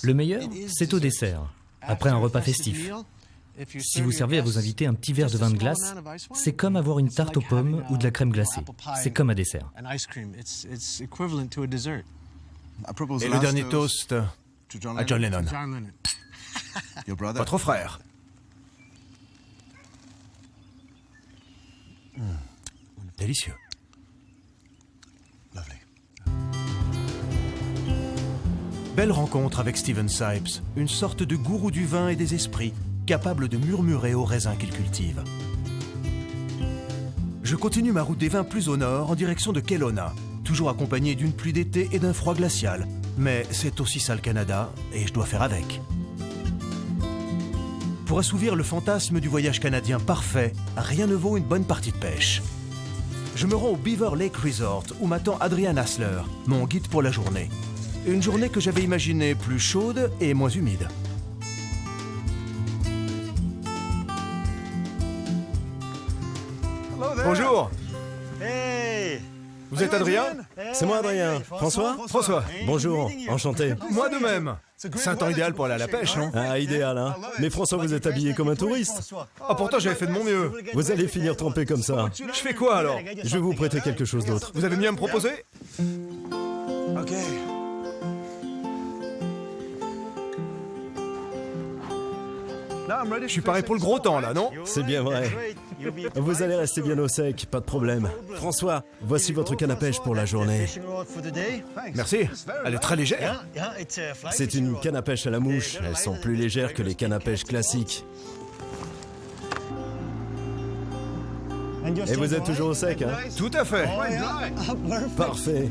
Le meilleur, c'est au dessert, après un repas festif. Si vous servez à vos invités un petit verre de vin de glace, c'est comme avoir une tarte aux pommes ou de la crème glacée. C'est comme un dessert. Et le dernier toast à John Lennon. Votre frère. Délicieux. Belle rencontre avec Steven Sipes, une sorte de gourou du vin et des esprits, capable de murmurer aux raisins qu'il cultive. Je continue ma route des vins plus au nord, en direction de Kelowna, toujours accompagné d'une pluie d'été et d'un froid glacial. Mais c'est aussi ça le Canada, et je dois faire avec. Pour assouvir le fantasme du voyage canadien parfait, rien ne vaut une bonne partie de pêche. Je me rends au Beaver Lake Resort, où m'attend Adrian Hassler, mon guide pour la journée. Une journée que j'avais imaginée plus chaude et moins humide. Bonjour. Vous êtes Adrien? C'est moi, Adrien. François? François. Bonjour, enchanté. Moi de même. C'est un temps idéal pour aller à la pêche, non? Ah, idéal, hein. Mais François, vous êtes habillé comme un touriste. Ah, pourtant j'avais fait de mon mieux. Vous allez finir trempé comme ça. Je fais quoi alors? Je vais vous prêter quelque chose d'autre. Vous avez mieux à me proposer? Ok. Je suis paré pour le gros temps là, non? C'est bien vrai. Vous allez rester bien au sec, pas de problème. François, voici votre canne à pêche pour la journée. Merci. Elle est très légère. C'est une canne à pêche à la mouche. Elles sont plus légères que les cannes à pêche classiques. Et vous êtes toujours au sec, hein? Tout à fait. Parfait.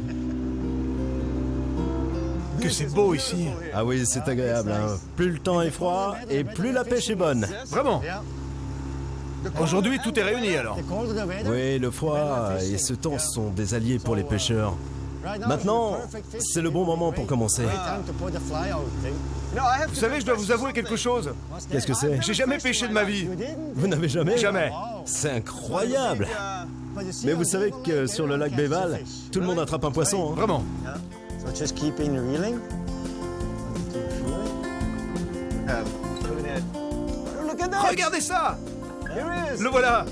Que c'est beau ici. Ah oui, c'est agréable, hein. Plus le temps est froid et plus la pêche est bonne. Vraiment. Aujourd'hui, tout est réuni alors. Oui, le froid et ce temps sont des alliés pour les pêcheurs. Maintenant, c'est le bon moment pour commencer. Vous savez, je dois vous avouer quelque chose. Qu'est-ce que c'est? J'ai jamais pêché de ma vie. Vous n'avez jamais? Jamais. C'est incroyable. Mais vous savez que sur le lac Béval, tout le monde attrape un poisson, hein? Vraiment. Regardez ça! Le voilà!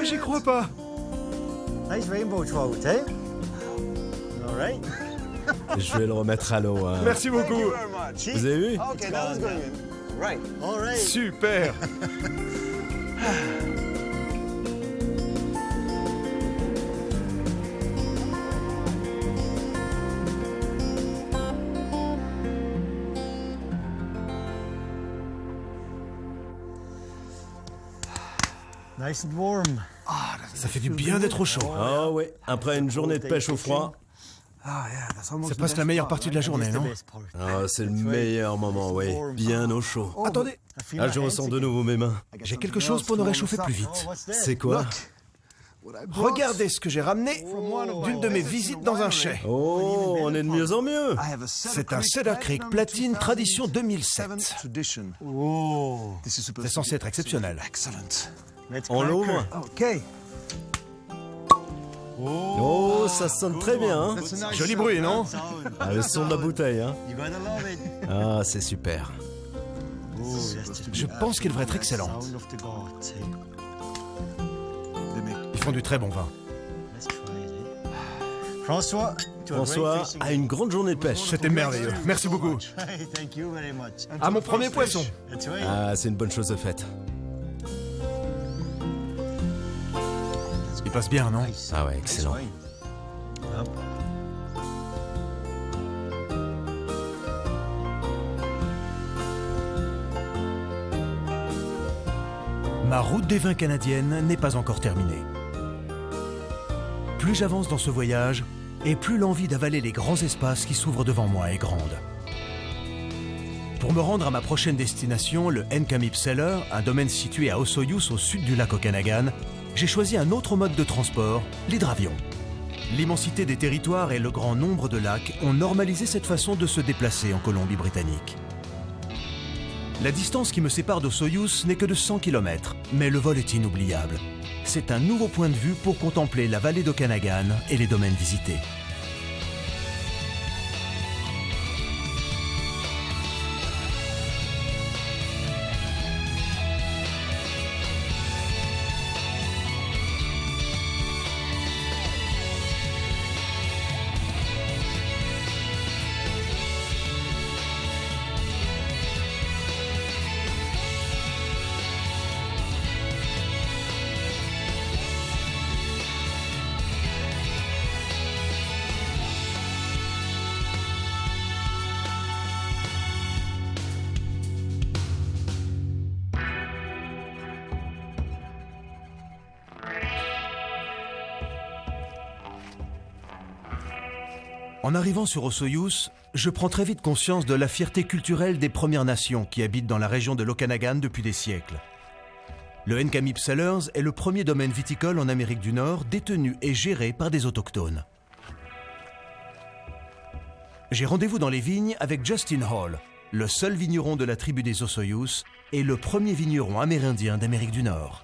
j'y crois pas. Nice rainbow trout, eh? All right. Je vais le remettre à l'eau. Hein. Merci beaucoup. Vous avez vu? Okay, that was going in. Right. All right. Super. Nice and warm. Ça fait du bien d'être au chaud. Ah ouais, après une journée de pêche au froid. Ça passe la meilleure partie de la journée, non? Ah, c'est le meilleur moment, oui. Bien au chaud. Attendez, Ah, je ressens de nouveau mes mains. j'ai quelque chose pour nous réchauffer plus vite. C'est quoi? Regardez ce que j'ai ramené d'une de mes visites dans un chai. Oh, on est de mieux en mieux. C'est un Cedar Creek Platine Tradition 2007. Oh. C'est censé être exceptionnel. On l'ouvre. Okay. Oh, ça sonne très bien. Hein. Joli bruit, non? Ah, le son de la bouteille. Hein. You gotta love it. Ah, c'est super. Je pense qu'elle devrait être excellente. Sound of the gods, eh? Ils font du très bon vin. Let's try it, eh? François, to a great François fishing a une grande journée de pêche. C'était merveilleux. Merci beaucoup. day. Thank you very much. À mon premier poisson. That's right. Ah, c'est une bonne chose de faite. Il passe bien, non? Ah ouais, excellent. Hop. Ma route des vins canadiennes n'est pas encore terminée. Plus j'avance dans ce voyage, et plus l'envie d'avaler les grands espaces qui s'ouvrent devant moi est grande. Pour me rendre à ma prochaine destination, le Nkamip Cellar, un domaine situé à Osoyoos au sud du lac Okanagan, j'ai choisi un autre mode de transport, l'hydravion. L'immensité des territoires et le grand nombre de lacs ont normalisé cette façon de se déplacer en Colombie-Britannique. La distance qui me sépare d'Osoyoos n'est que de 100 km, mais le vol est inoubliable. C'est un nouveau point de vue pour contempler la vallée d'Okanagan et les domaines visités. En arrivant sur Osoyoos, je prends très vite conscience de la fierté culturelle des Premières Nations qui habitent dans la région de l'Okanagan depuis des siècles. Le Nkamip Cellars est le premier domaine viticole en Amérique du Nord détenu et géré par des autochtones. J'ai rendez-vous dans les vignes avec Justin Hall, le seul vigneron de la tribu des Osoyoos et le premier vigneron amérindien d'Amérique du Nord.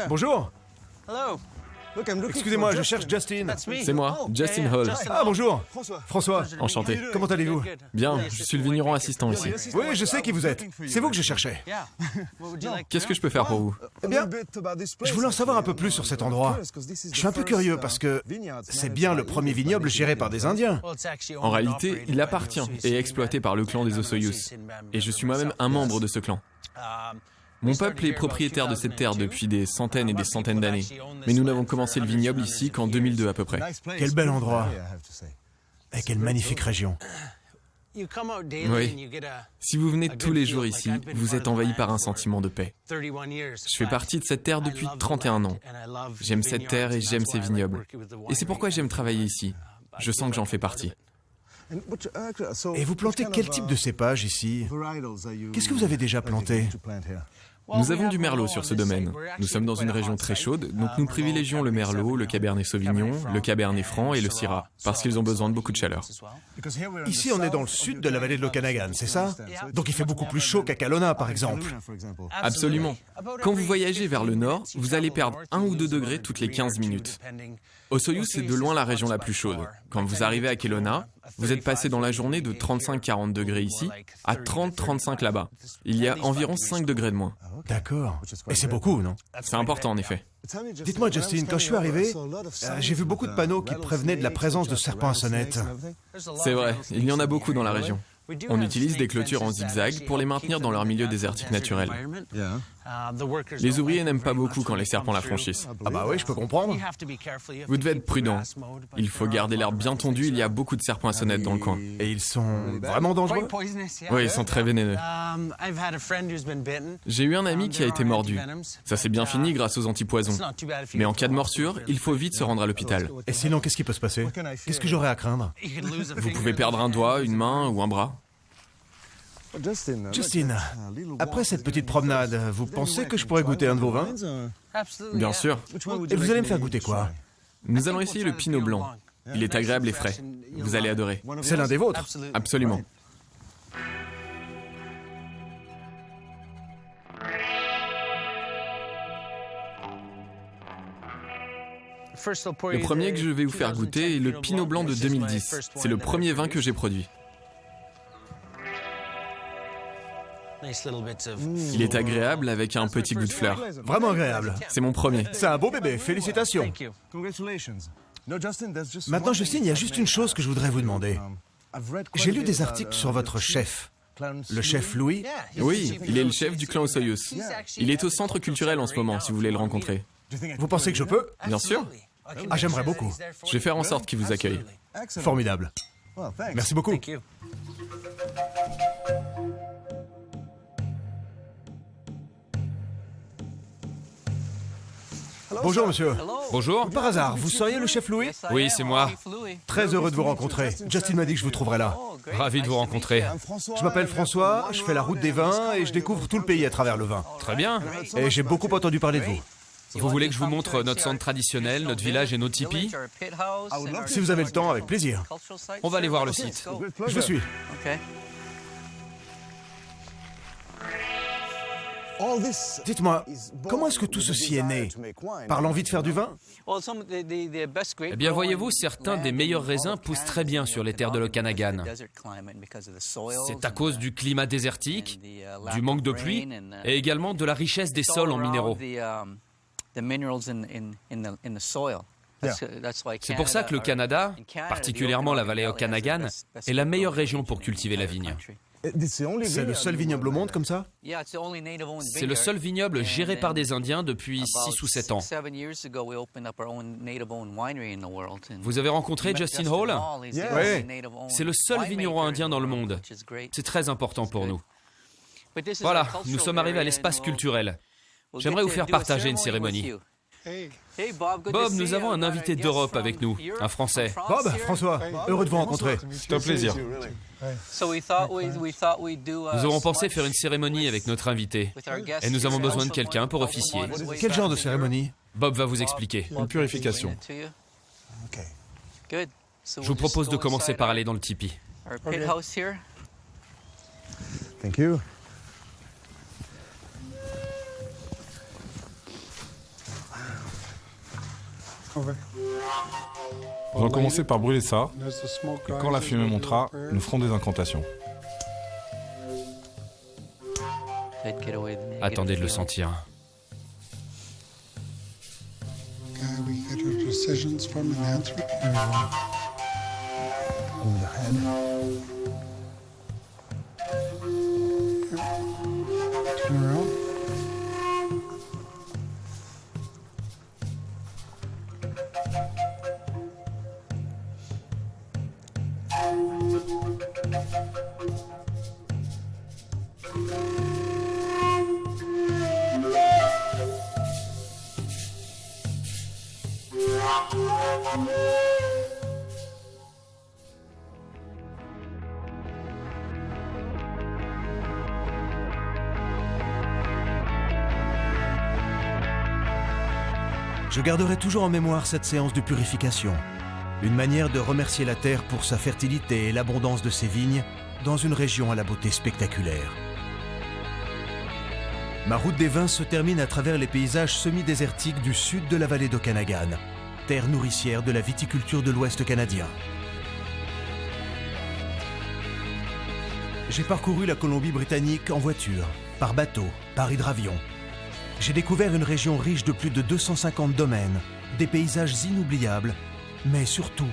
Bonjour. Excusez-moi, je cherche Justin. C'est moi, Justin Hall. Ah, bonjour. François. Enchanté. Comment allez-vous? Bien, je suis le vigneron assistant ici. Oui, je sais qui vous êtes. C'est vous que je cherchais. Qu'est-ce que je peux faire pour vous? Eh bien, je voulais en savoir un peu plus sur cet endroit. Je suis un peu curieux parce que c'est bien le premier vignoble géré par des Indiens. En réalité, il appartient et est exploité par le clan des Osoyoos. Et je suis moi-même un membre de ce clan. Mon peuple est propriétaire de cette terre depuis des centaines et des centaines d'années. Mais nous n'avons commencé le vignoble ici qu'en 2002 à peu près. Quel bel endroit. Et quelle magnifique région. Oui. Si vous venez tous les jours ici, vous êtes envahi par un sentiment de paix. Je fais partie de cette terre depuis 31 ans. J'aime cette terre et j'aime ces vignobles. Et c'est pourquoi j'aime travailler ici. Je sens que j'en fais partie. Et vous plantez quel type de cépage ici? Qu'est-ce que vous avez déjà planté? Nous avons du merlot sur ce domaine. Nous sommes dans une région très chaude, donc nous privilégions le merlot, le cabernet sauvignon, le cabernet franc et le syrah, parce qu'ils ont besoin de beaucoup de chaleur. Ici, on est dans le sud de la vallée de l'Okanagan, c'est ça? Donc il fait beaucoup plus chaud qu'à Kelowna, par exemple. Absolument. Quand vous voyagez vers le nord, vous allez perdre 1 ou 2 degrés toutes les 15 minutes. Osoyoos est de loin la région la plus chaude. Quand vous arrivez à Kelowna, Vous êtes passé dans la journée de 35-40 degrés ici à 30-35 là-bas. Il y a environ 5 degrés de moins. D'accord. Et c'est beaucoup, non? C'est important en effet. Dites-moi, Justin, quand je suis arrivé, j'ai vu beaucoup de panneaux qui prévenaient de la présence de serpents à sonnette. C'est vrai, il y en a beaucoup dans la région. On utilise des clôtures en zigzag pour les maintenir dans leur milieu désertique naturel. Les ouvriers n'aiment pas beaucoup quand les serpents la franchissent. Ah bah oui, je peux comprendre. Vous devez être prudent. Il faut garder l'herbe bien tondue, il y a beaucoup de serpents à sonnette dans le coin. Et ils sont vraiment dangereux? Oui, ils sont très vénéneux. J'ai eu un ami qui a été mordu. Ça s'est bien fini grâce aux antipoisons. Mais en cas de morsure, il faut vite se rendre à l'hôpital. Et sinon, qu'est-ce qui peut se passer? Qu'est-ce que j'aurais à craindre? Vous pouvez perdre un doigt, une main ou un bras. Justin, après cette petite promenade, vous pensez que je pourrais goûter un de vos vins? Bien sûr. Et vous allez me faire goûter quoi? Nous allons essayer le Pinot Blanc. Il est agréable et frais. Vous allez adorer. C'est l'un des vôtres? Absolument. Le premier que je vais vous faire goûter est le Pinot Blanc de 2010. C'est le premier vin que j'ai produit. Il est agréable avec un petit goût de fleurs. Vraiment agréable. C'est mon premier. C'est un beau bébé, félicitations. Maintenant, Justin, il y a juste une chose que je voudrais vous demander. J'ai lu des articles sur votre chef. Le chef Louis? Oui, il est le chef du clan Osoyoos. Il est au centre culturel en ce moment, si vous voulez le rencontrer. Vous pensez que je peux? Bien sûr. Ah, j'aimerais beaucoup. Je vais faire en sorte qu'il vous accueille. Formidable. Merci beaucoup. Bonjour, monsieur. Bonjour. Par hasard, vous seriez le chef Louis? Oui, c'est moi. Très heureux de vous rencontrer. Justin m'a dit que je vous trouverais là. Ravi de vous rencontrer. Je m'appelle François, je fais la route des vins et je découvre tout le pays à travers le vin. Très bien. Et j'ai beaucoup entendu parler de vous. Vous voulez que je vous montre notre centre traditionnel, notre village et nos tipis? Si vous avez le temps, avec plaisir. On va aller voir le site. Je vous suis. Dites-moi, comment est-ce que tout ceci est né? Par l'envie de faire du vin? Eh bien, voyez-vous, certains des meilleurs raisins poussent très bien sur les terres de l'Okanagan. C'est à cause du climat désertique, du manque de pluie et également de la richesse des sols en minéraux. C'est pour ça que le Canada, particulièrement la vallée Okanagan, est la meilleure région pour cultiver la vigne. C'est le seul vignoble au monde comme ça? C'est le seul vignoble géré par des Indiens depuis 6 ou 7 ans. Vous avez rencontré Justin Hall? Oui. C'est le seul vigneron indien dans le monde. C'est très important pour nous. Voilà, nous sommes arrivés à l'espace culturel. J'aimerais vous faire partager une cérémonie. Bob, nous avons un invité d'Europe avec nous, un Français. Bob, François, heureux de vous rencontrer. C'est un plaisir. Nous aurons pensé faire une cérémonie avec notre invité. Et nous avons besoin de quelqu'un pour officier. Quel genre de cérémonie? Bob va vous expliquer. Une purification. Je vous propose de commencer par aller dans le tipi. Thank you. Nous allons commencer par brûler ça, et quand la fumée montera, nous ferons des incantations. Attendez de le sentir. Over the head. Turn around. Je garderai toujours en mémoire cette séance de purification. Une manière de remercier la terre pour sa fertilité et l'abondance de ses vignes dans une région à la beauté spectaculaire. Ma route des vins se termine à travers les paysages semi-désertiques du sud de la vallée d'Okanagan, terre nourricière de la viticulture de l'Ouest canadien. J'ai parcouru la Colombie-Britannique en voiture, par bateau, par hydravion. J'ai découvert une région riche de plus de 250 domaines, des paysages inoubliables, mais surtout,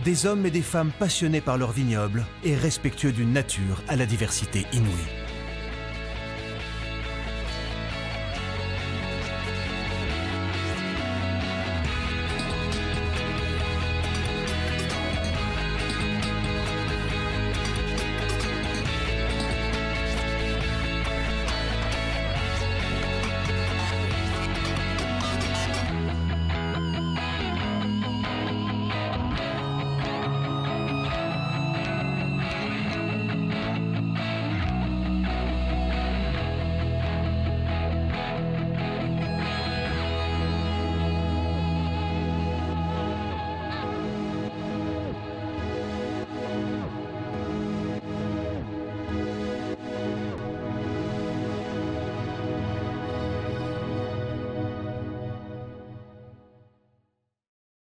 des hommes et des femmes passionnés par leurs vignobles et respectueux d'une nature à la diversité inouïe.